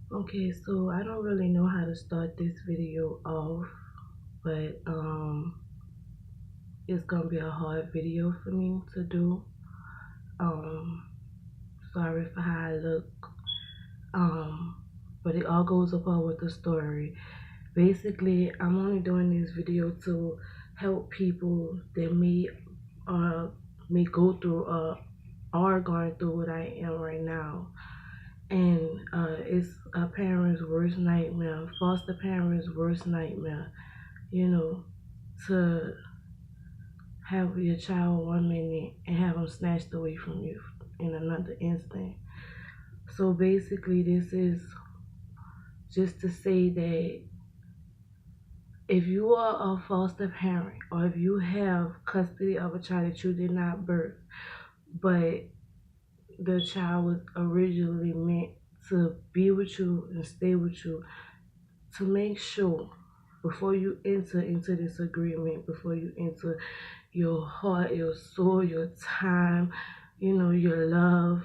Okay, so I don't really know how to start this video off, but it's gonna be a hard video for me to do. Um, Sorry for how I look. Um, but it all goes along with the story. Basically, I'm only doing this video to help people that uh may go through are going through what I am right now. And it's a parent's worst nightmare, foster parents' worst nightmare, you know, to have your child 1 minute and have them snatched away from you in another instant. So basically, this is just to say that if you are a foster parent or if you have custody of a child that you did not birth, but the child was originally meant to be with you and stay with you, to make sure before you enter into this agreement, before you enter your heart, your soul, your time, your love,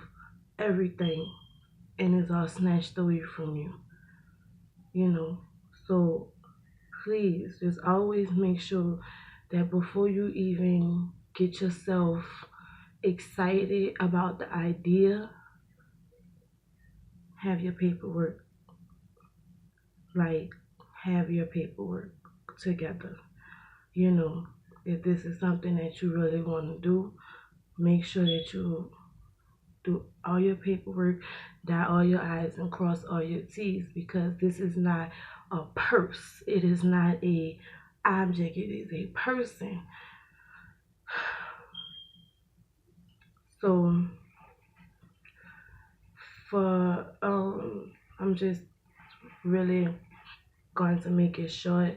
everything, and it's all snatched away from you, you know. So please just always make sure that before you even get yourself excited about the idea, have your paperwork, like have your paperwork together. You know, if this is something that you really want to do, make sure that you do all your paperwork, dot all your I's and cross all your T's, because this is not a purse. It is not a object. It is a person. So for I'm just really going to make it short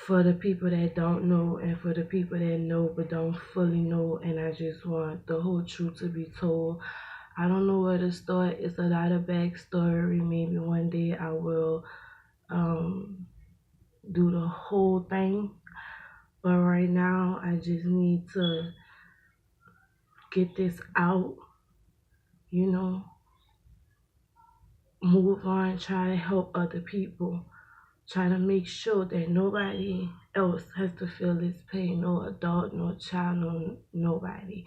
for the people that don't know and for the people that know but don't fully know, and I just want the whole truth to be told. I don't know where to start. It's a lot of backstory. Maybe one day I will um, do the whole thing. But right now, I just need to get this out, you know, move on, try to help other people, try to make sure that nobody else has to feel this pain. No adult, no child, nobody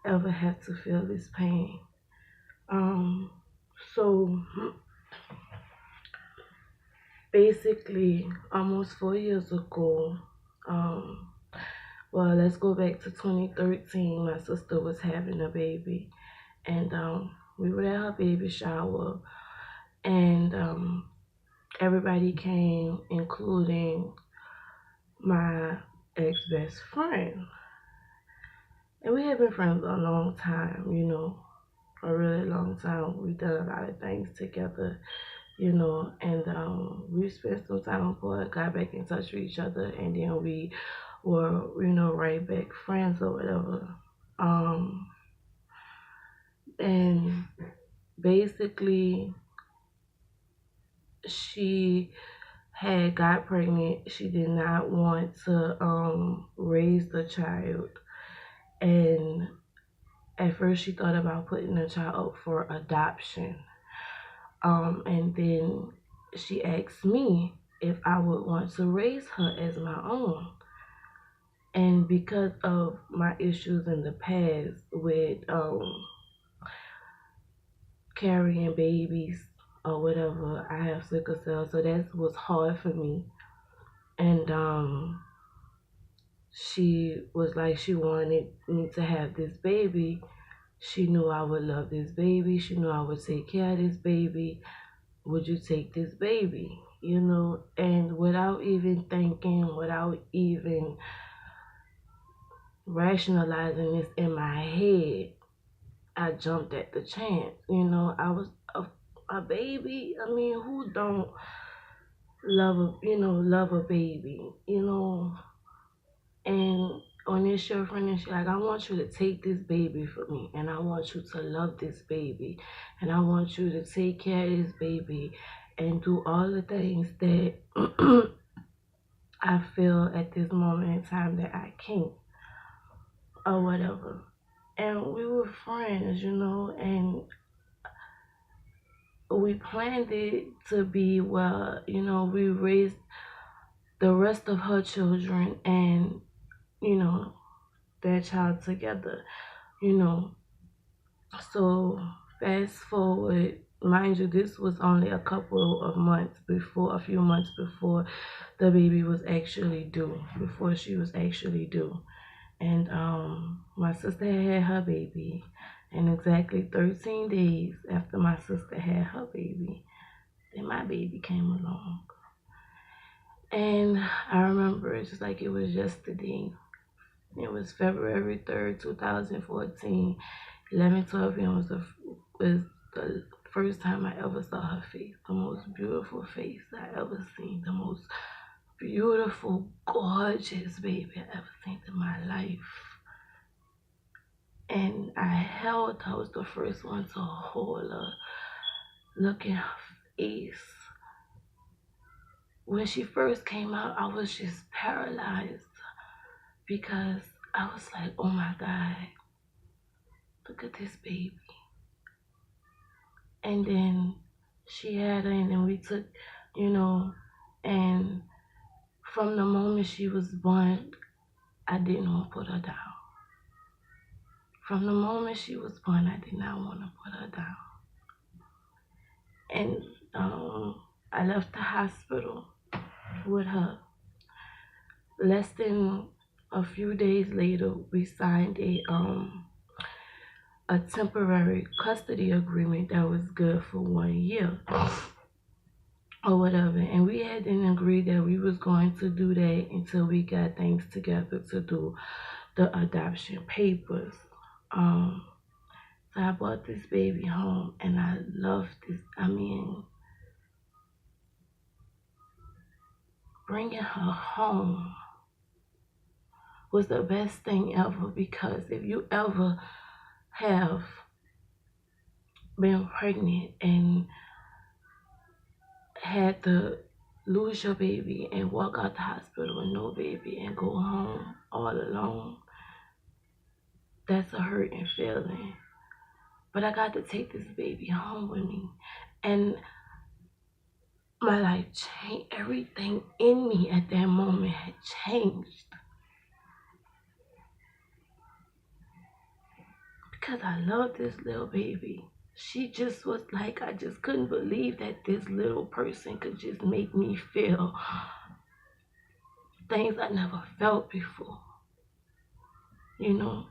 ever has to feel this pain. Um, so basically, almost 4 years ago, um, well, let's go back to 2013. My sister was having a baby, and we were at her baby shower, and everybody came, including my ex best friend. And we had been friends a long time, a really long time. We done a lot of things together, and we spent some time apart, got back in touch with each other, and then we were, right back friends or whatever. Um, and basically, she had got pregnant. She did not want to raise the child, and at first she thought about putting the child up for adoption. And then she asked me if I would want to raise her as my own. And because of my issues in the past with carrying babies or whatever, I have sickle cell, so that was hard for me. And she was like, she wanted me to have this baby. She knew I would love this baby. She knew I would take care of this baby. Would you take this baby? And without even thinking, without even rationalizing this in my head, I jumped at the chance. I was a baby. I mean, who don't love a baby, and on this show, friend, and she like, I want you to take this baby for me, and I want you to love this baby, and I want you to take care of this baby, and do all the things that I feel at this moment in time that I can't, or whatever. And we were friends, and we planned it to be well, we raised the rest of her children and, you know, their child together, you know. So fast forward, mind you, this was only a couple of months before, a few months before the baby was actually due, before she was actually due. And my sister had her baby, and exactly 13 days after my sister had her baby, then my baby came along. And I remember it just like it was yesterday. It was February 3rd, 2014. 11:12 p.m. Was the first time I ever saw her face. The most beautiful face I ever seen. The most beautiful, gorgeous baby I ever seen in my life. And I held her. I was the first one to hold her, look in her face. When she first came out, I was just paralyzed because I was like, oh my God, look at this baby. And then she had her, and then we took, you know, and from the moment she was born, I didn't want to put her down. From the moment she was born, I did not want to put her down. And I left the hospital with her. Less than a few days later, we signed a temporary custody agreement that was good for 1 year or whatever. And we hadn't agreed that we was going to do that until we got things together to do the adoption papers. Um, so I brought this baby home, and I loved this. I mean, bringing her home was the best thing ever, because if you ever have been pregnant and had to lose your baby and walk out the hospital with no baby and go home all alone, that's a hurting feeling. But I got to take this baby home with me, and my life changed. Everything in me at that moment had changed because I love this little baby. She just was like, I just couldn't believe that this little person could just make me feel things I never felt before, you know?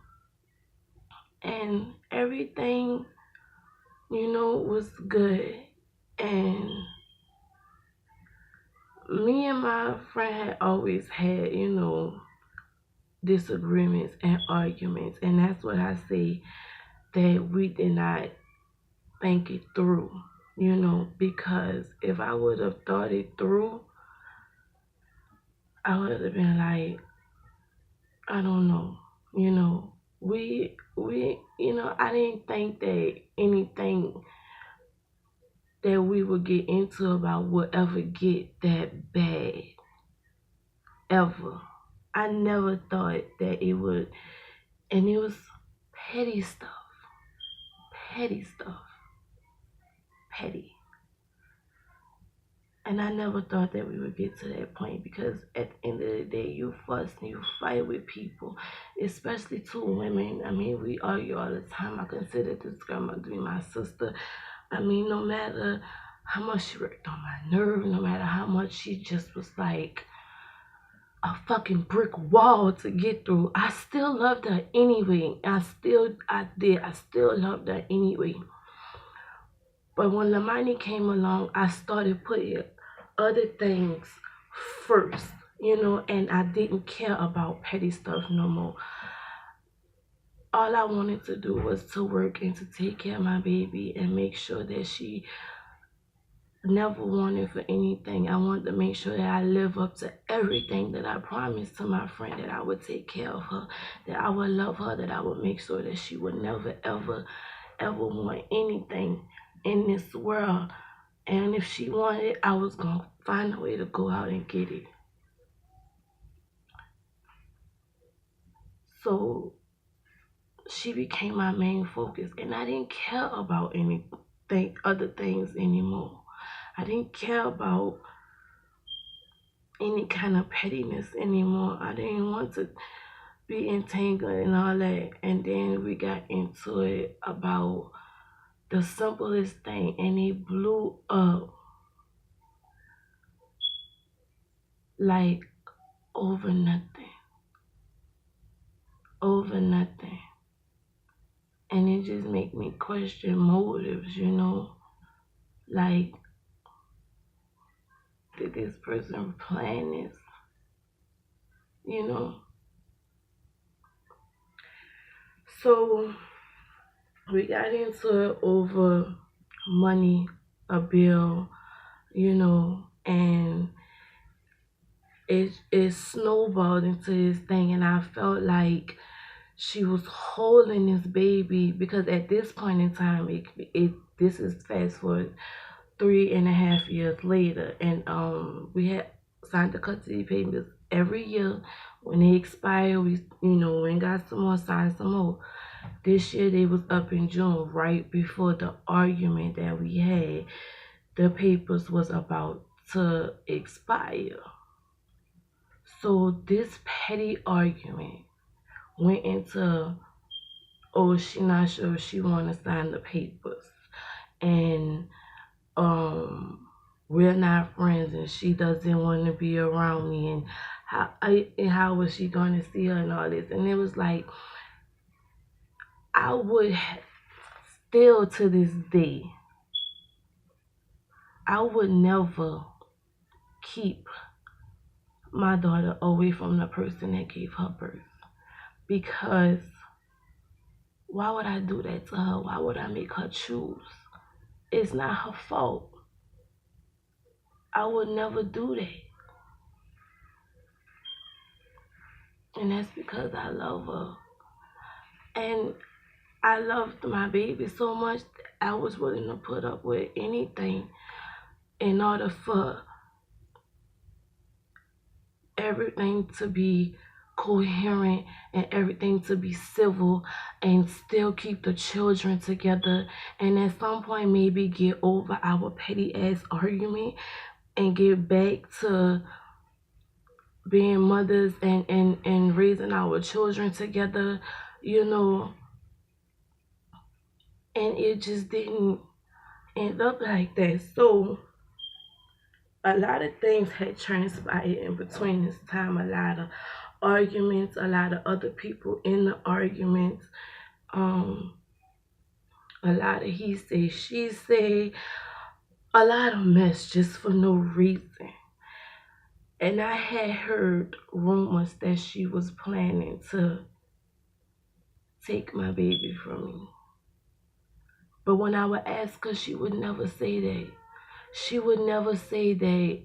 And everything, was good. And me and my friend had always had, disagreements and arguments. And that's what I say, that we did not think it through, because if I would have thought it through, I would have been like, I don't know, I didn't think that anything that we would get into about would ever get that bad, ever. I never thought that it would, and it was petty stuff, petty stuff, petty. And I never thought that we would get to that point, because at the end of the day, you fuss and you fight with people, especially two women. I mean, we argue all the time. I consider this grandma to be my sister. I mean, no matter how much she worked on my nerve, no matter how much she just was like a fucking brick wall to get through, I still loved her anyway. I still loved her anyway. But when Lamani came along, I started putting other things first, and I didn't care about petty stuff no more. All I wanted to do was to work and to take care of my baby and make sure that she never wanted for anything. I wanted to make sure that I live up to everything that I promised to my friend, that I would take care of her, that I would love her, that I would make sure that she would never, ever, ever want anything in this world. And if she wanted it, I was going to find a way to go out and get it. So she became my main focus, and I didn't care about anything think other things anymore. I didn't care about any kind of pettiness anymore. I didn't want to be entangled and all that. And then we got into it about the simplest thing, and it blew up like over nothing, over nothing. And it just make me question motives, you know? Like, did this person plan this? You know? So we got into it over money, a bill, you know, and it snowballed into this thing, and I felt like she was holding this baby because at this point in time, it this is fast forward 3.5 years later, and we had signed the custody papers every year. When they expire, we we got some more, signed some more. This year they was up in June, right before the argument that we had. The papers was about to expire. So this petty argument went into, oh, she not sure she want to sign the papers, and we're not friends, and she doesn't want to be around me, and how was she going to see her and all this. And it was like, I would still to this day, I would never keep my daughter away from the person that gave her birth, because why would I do that to her? Why would I make her choose? It's not her fault. I would never do that. And that's because I love her. And I loved my baby so much that I was willing to put up with anything in order for everything to be coherent and everything to be civil, and still keep the children together, and at some point maybe get over our petty ass argument and get back to being mothers and raising our children together, you know. And it just didn't end up like that. So a lot of things had transpired in between this time, a lot of arguments, a lot of other people in the arguments, um, a lot of he say, she say, a lot of mess just for no reason. And I had heard rumors that she was planning to take my baby from me. But when I would ask her, she would never say that. She would never say that,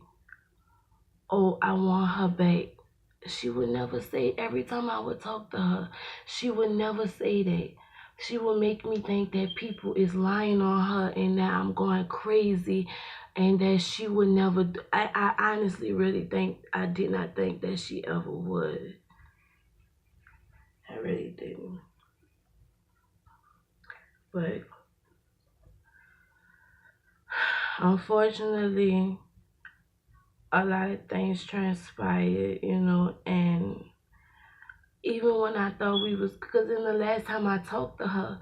oh, I want her back. She would never say, every time I would talk to her, she would never say that. She would make me think that people is lying on her and that I'm going crazy, and that she would never I honestly really think, I did not think that she ever would. I really didn't. But unfortunately, a lot of things transpired, you know, and even when I thought we was, because in the last time I talked to her,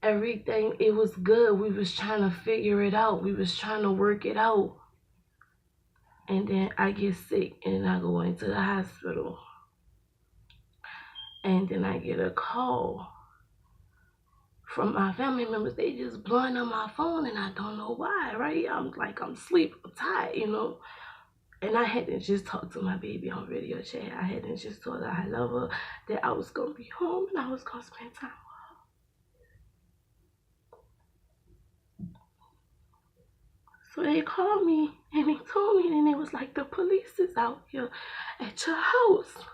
everything, it was good. We was trying to figure it out. We was trying to work it out. And then I get sick and I go into the hospital. And then I get a call from my family members. They just blowing on my phone and I don't know why, right? I'm like, I'm sleep, I'm tired, you know. And I hadn't just talked to my baby on video chat. I hadn't just told her I love her, that I was going to be home and I was going to spend time with her. So they called me and they told me, and it was like, the police is out here at your house.